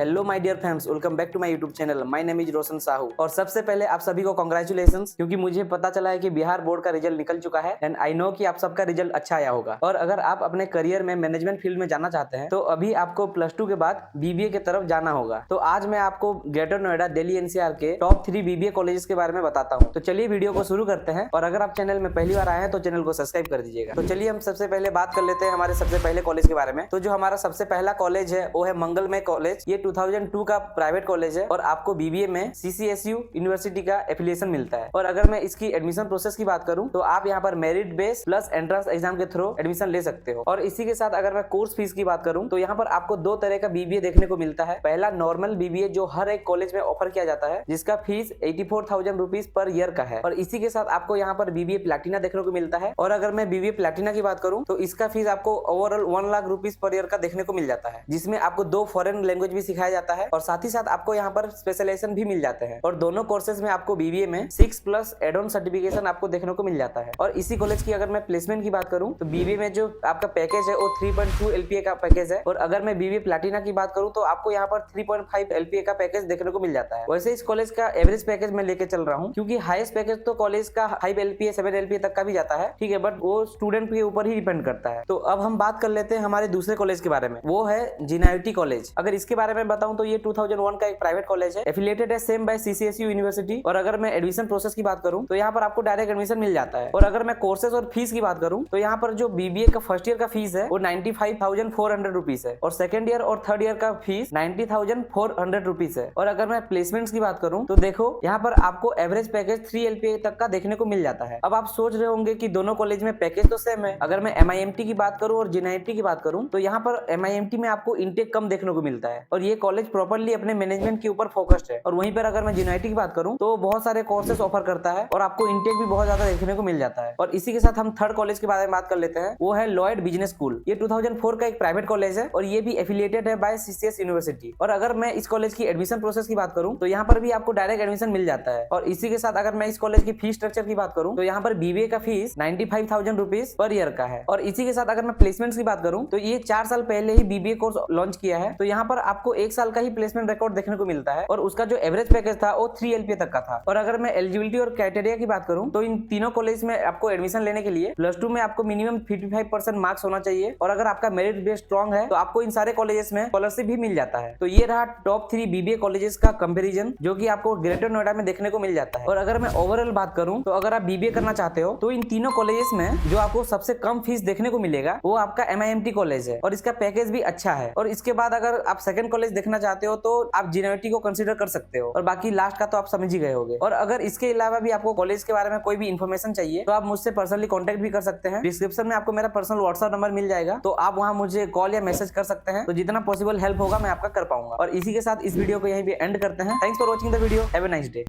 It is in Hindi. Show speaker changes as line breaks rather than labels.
Hello my dear friends, welcome back to my YouTube channel. My name is Roshan Sahu. और सबसे पहले आप सभी को कांग्रेचुलेशंस, क्योंकि मुझे पता चला है कि बिहार बोर्ड का रिजल्ट निकल चुका है एंड आई नो कि आप सबका रिजल्ट अच्छा आया होगा। और अगर आप अपने करियर में मैनेजमेंट फील्ड में जाना चाहते हैं तो अभी आपको +2 के बाद बीबीए की तरफ जाना होगा। तो आज मैं आपको ग्रेटर नोएडा, दिल्ली एनसीआर के टॉप 3 बीबीए कॉलेजेस के बारे में बताता हूँ। तो चलिए वीडियो को शुरू करते हैं। और अगर आप चैनल में पहली बार आए हैं तो चैनल को सब्सक्राइब कर दीजिएगा। तो चलिए हम सबसे पहले बात कर लेते हैं हमारे सबसे पहले कॉलेज के बारे में। तो जो हमारा सबसे पहला कॉलेज है वो है मंगलमय कॉलेज। ये 2002 का प्राइवेट कॉलेज है और आपको बीबीए में सीसीएसयू यूनिवर्सिटी का एफिलिएशन मिलता है। और अगर मैं इसकी एडमिशन प्रोसेस की बात करूं तो आप यहां पर merit base plus entrance exam के थ्रू एडमिशन ले सकते हो। और इसी के साथ अगर मैं कोर्स फीस की बात करूं तो यहां पर आपको 2 तरह का बीबीए देखने को मिलता है। पहला नॉर्मल बीबीए जो हर एक कॉलेज में ऑफर किया जाता है, जिसका फीस 84,000 रुपीज पर ईयर का है। और इसी के साथ आपको यहाँ पर बीबीए प्लैटिना देखने को मिलता है। और अगर मैं बीबीए प्लैटिना की बात करूं तो इसका फीस आपको overall 1 lakh rupees per year का देखने को मिल जाता है, जिसमें आपको 2 फॉरेन लैंग्वेज भी सिखाया जाता है और साथ ही साथ आपको यहाँ पर स्पेशलाइजेशन भी मिल जाते हैं। और दोनों कोर्सेज में आपको बीबीए में 6+ एड ऑन सर्टिफिकेशन आपको देखने को मिल जाता है। और इसी कॉलेज की अगर मैं प्लेसमेंट की बात करूं तो बीबीए में जो आपका पैकेज है वो 3.2 LPA का पैकेज है। और अगर मैं बीबीए प्लैटिना की बात करूं तो आपको यहाँ पर 3.5 LPA का पैकेज देखने को मिल जाता है। वैसे इस कॉलेज का एवरेज पैकेज मैं लेके चल रहा हूँ, क्योंकि हाईएस्ट पैकेज तो कॉलेज का 5 LPA 7 LPA तक का भी जाता है, ठीक है, बट वो स्टूडेंट के ऊपर ही डिपेंड करता है। तो अब हम बात कर लेते हैं हमारे दूसरे कॉलेज के बारे में, वो है जीएनआईटी कॉलेज। अगर इसके बारे में बताऊं तो ये 2001 का एक प्राइवेट कॉलेज है, एफिलिएटेड है सेम बाय सीसीएसयू यूनिवर्सिटी। और अगर मैं एडमिशन प्रोसेस की बात करूं तो यहाँ पर आपको डायरेक्ट एडमिशन मिल जाता है। और अगर मैं कोर्सेज और फीस की बात करूं तो यहाँ पर जो बीबीए का फर्स्ट ईयर का फीस है वो 95,400 रुपीज है। और सेकंड ईयर और थर्ड ईयर का फीस 90,400 रुपीज है। और अगर मैं प्लेसमेंट्स की बात करूं तो देखो यहाँ पर आपको एवरेज पैकेज 3 LPA तक का देखने को मिल जाता है। अब आप सोच रहे होंगे कि दोनों कॉलेज में पैकेज तो सेम है। अगर मैं MIMT की बात करूं और जीएनआईटी की बात करूं तो यहाँ पर MIMT में आपको इंटेक कम देखने को मिलता है और ये कॉलेज प्रॉपर्ली अपने मैनेजमेंट के ऊपर फोकस्ड है। और वहीं पर अगर मैं जीएनआईटी की बात करूं तो बहुत सारे कोर्सेज ऑफर करता है और आपको इंटेक भी बहुत ज्यादा देखने को मिल जाता है। और इसी के साथ हम थर्ड कॉलेज के बारे में बात कर लेते हैं, वो है लॉयड बिजनेस स्कूल। ये 2004 का एक प्राइवेट कॉलेज है और ये भी एफिलिएटेड है बाय सीसीएस यूनिवर्सिटी। और अगर मैं इस कॉलेज की एडमिशन प्रोसेस की बात करूं तो यहाँ पर भी आपको डायरेक्ट एडमिशन मिल जाता है। और इसी के साथ अगर मैं इस कॉलेज की फीस स्ट्रक्चर की बात करूं तो यहाँ पर बीबीए का फीस 95,000 रुपीज पर ईयर का है। और इसी के साथ अगर मैं प्लेसमेंट की बात करूं तो ये 4 साल पहले ही बीबीए कोर्स लॉन्च किया है। तो यहाँ पर आपको 1 साल का ही प्लेसमेंट रिकॉर्ड देखने को मिलता है और उसका जो एवरेज पैकेज था वो 3 LPA तक का था। और अगर मैं एलिजिबिलिटी और क्राइटेरिया की बात करूं तो इन तीनों कॉलेज में आपको एडमिशन लेने के लिए +2 में आपको मिनिमम 55% मार्क्स होना चाहिए। और अगर आपका मेरिट बेस स्ट्रॉन्ग है तो आपको इन सारे कॉलेजेस में स्कॉलरशिप भी मिल जाता है। तो ये रहा टॉप 3 बीबीए कॉलेजेस का कंपैरिजन, जो कि आपको ग्रेटर नोएडा में देखने को मिल जाता है। और अगर मैं ओवरऑल बात करूं तो अगर आप बीबीए करना चाहते हो तो इन तीनों कॉलेजेस में जो आपको सबसे कम फीस देखने को मिलेगा वो आपका MIMT कॉलेज है और इसका पैकेज भी अच्छा है। और इसके बाद अगर आप सेकंड कॉलेज देखना चाहते हो तो आप जीएनआईटी को कंसीडर कर सकते हो। और बाकी लास्ट का तो आप समझ ही गए होंगे। और अगर इसके अलावा भी आपको कॉलेज के बारे में कोई भी इन्फॉर्मेशन चाहिए तो आप मुझसे पर्सनली कॉन्टेक्ट भी कर सकते हैं। डिस्क्रिप्शन में आपको मेरा पर्सनल व्हाट्सएप नंबर मिल जाएगा, तो आप वहां मुझे कॉल या मैसेज कर सकते हैं। तो जितना पॉसिबल हेल्प होगा मैं आपका कर पाऊंगा। और इसी के साथ इस वीडियो को यहीं पे एंड करते हैं। Thanks for watching the video. Have a nice day.